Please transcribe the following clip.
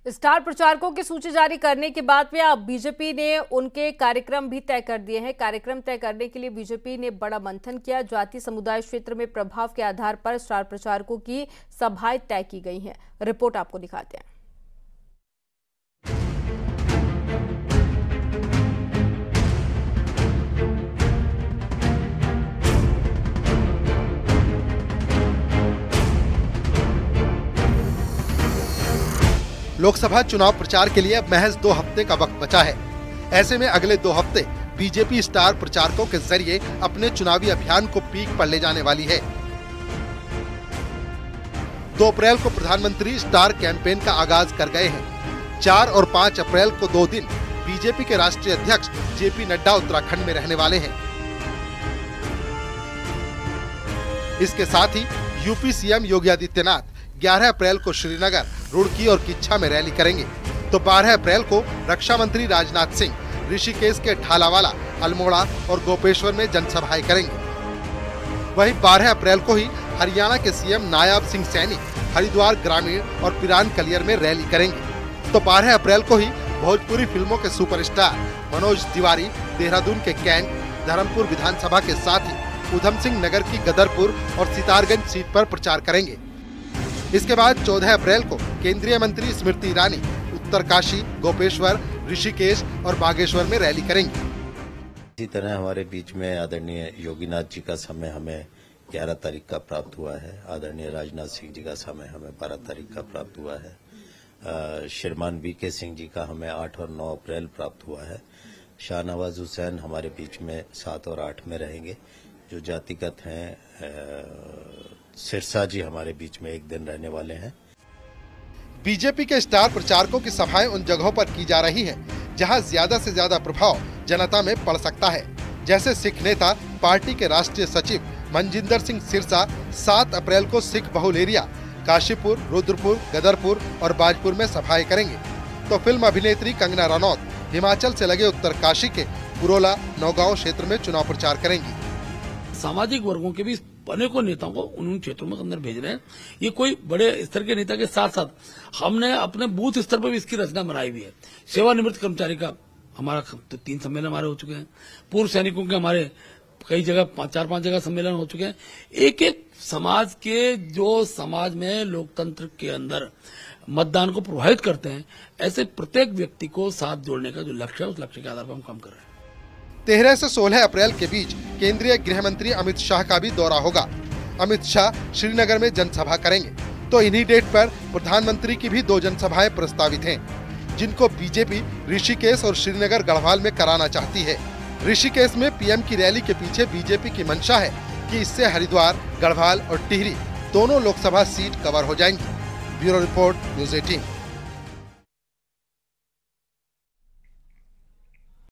Star प्रचारकों की सूची जारी करने के बाद में अब बीजेपी ने उनके कार्यक्रम भी तय कर दिए हैं। कार्यक्रम तय करने के लिए बीजेपी ने बड़ा मंथन किया। जाति समुदाय क्षेत्र में प्रभाव के आधार पर स्टार प्रचारकों की सभाएं तय की गई हैं। रिपोर्ट आपको दिखाते हैं। लोकसभा चुनाव प्रचार के लिए अब महज 2 हफ्ते का वक्त बचा है। ऐसे में अगले 2 हफ्ते बीजेपी स्टार प्रचारकों के जरिए अपने चुनावी अभियान को पीक पर ले जाने वाली है। 2 अप्रैल को प्रधानमंत्री स्टार कैंपेन का आगाज कर गए हैं। 4 और 5 अप्रैल को 2 दिन बीजेपी के राष्ट्रीय अध्यक्ष जेपी नड्डा उत्तराखंड में रहने वाले हैं। इसके साथ ही यूपी सीएम योगी आदित्यनाथ 11 अप्रैल को श्रीनगर, रुड़की और किच्छा में रैली करेंगे, तो 12 अप्रैल को रक्षा मंत्री राजनाथ सिंह ऋषिकेश के ढालावाला, अल्मोड़ा और गोपेश्वर में जनसभाएं करेंगे। वहीं 12 अप्रैल को ही हरियाणा के सीएम नायब सिंह सैनी हरिद्वार ग्रामीण और पिरान कलियर में रैली करेंगे, तो 12 अप्रैल को ही भोजपुरी फिल्मों के सुपरस्टार मनोज तिवारी देहरादून के कैंट, धर्मपुर विधानसभा के साथ ही उधम सिंह नगर की गदरपुर और सितारगंज सीट पर प्रचार करेंगे। इसके बाद 14 अप्रैल को केंद्रीय मंत्री स्मृति ईरानी उत्तरकाशी, गोपेश्वर, ऋषिकेश और बागेश्वर में रैली करेंगी। इसी तरह हमारे बीच में आदरणीय योगीनाथ जी का समय हमें 11 तारीख का प्राप्त हुआ है। आदरणीय राजनाथ सिंह जी का समय हमें 12 तारीख का प्राप्त हुआ है। श्रीमान वीके सिंह जी का हमें 8 और 9 अप्रैल प्राप्त हुआ है। शाहनवाज हुसैन हमारे बीच में 7 और 8 में रहेंगे। जो जातिगत हैं, सिरसा जी हमारे बीच में एक दिन रहने वाले हैं। बीजेपी के स्टार प्रचारकों की सभाएं उन जगहों पर की जा रही हैं, जहां ज्यादा से ज्यादा प्रभाव जनता में पड़ सकता है। जैसे सिख नेता पार्टी के राष्ट्रीय सचिव मनजिंदर सिंह सिरसा 7 अप्रैल को सिख बहुल एरिया काशीपुर, रुद्रपुर, गदरपुर और बाजपुर में सभाएं करेंगे, तो फिल्म अभिनेत्री कंगना रनौत हिमाचल से लगे उत्तरकाशी के पुरोला, नौगांव क्षेत्र में चुनाव प्रचार करेंगी। सामाजिक वर्गों के भी अनेकों नेताओं को उन क्षेत्रों में अंदर भेज रहे हैं। ये कोई बड़े स्तर के नेता के साथ साथ हमने अपने बूथ स्तर पर भी इसकी रचना बनाई हुई है। सेवानिवृत्त कर्मचारी का हमारा 3 सम्मेलन हमारे हो चुके हैं। पूर्व सैनिकों के हमारे कई जगह 4-5 जगह सम्मेलन हो चुके हैं। एक समाज के जो समाज में लोकतंत्र के अंदर मतदान को प्रभावित करते हैं, ऐसे प्रत्येक व्यक्ति को साथ जोड़ने का जो लक्ष्य है, उस लक्ष्य के आधार पर हम काम कर रहे हैं। 13 से 16 अप्रैल के बीच केंद्रीय गृह मंत्री अमित शाह का भी दौरा होगा। अमित शाह श्रीनगर में जनसभा करेंगे, तो इन्हीं डेट पर प्रधानमंत्री की भी 2 जनसभाएं प्रस्तावित हैं, जिनको बीजेपी ऋषिकेश और श्रीनगर गढ़वाल में कराना चाहती है। ऋषिकेश में पीएम की रैली के पीछे बीजेपी की मंशा है कि इससे हरिद्वार, गढ़वाल और टिहरी दोनों लोकसभा सीट कवर हो जाएंगी। Bureau report, news 18।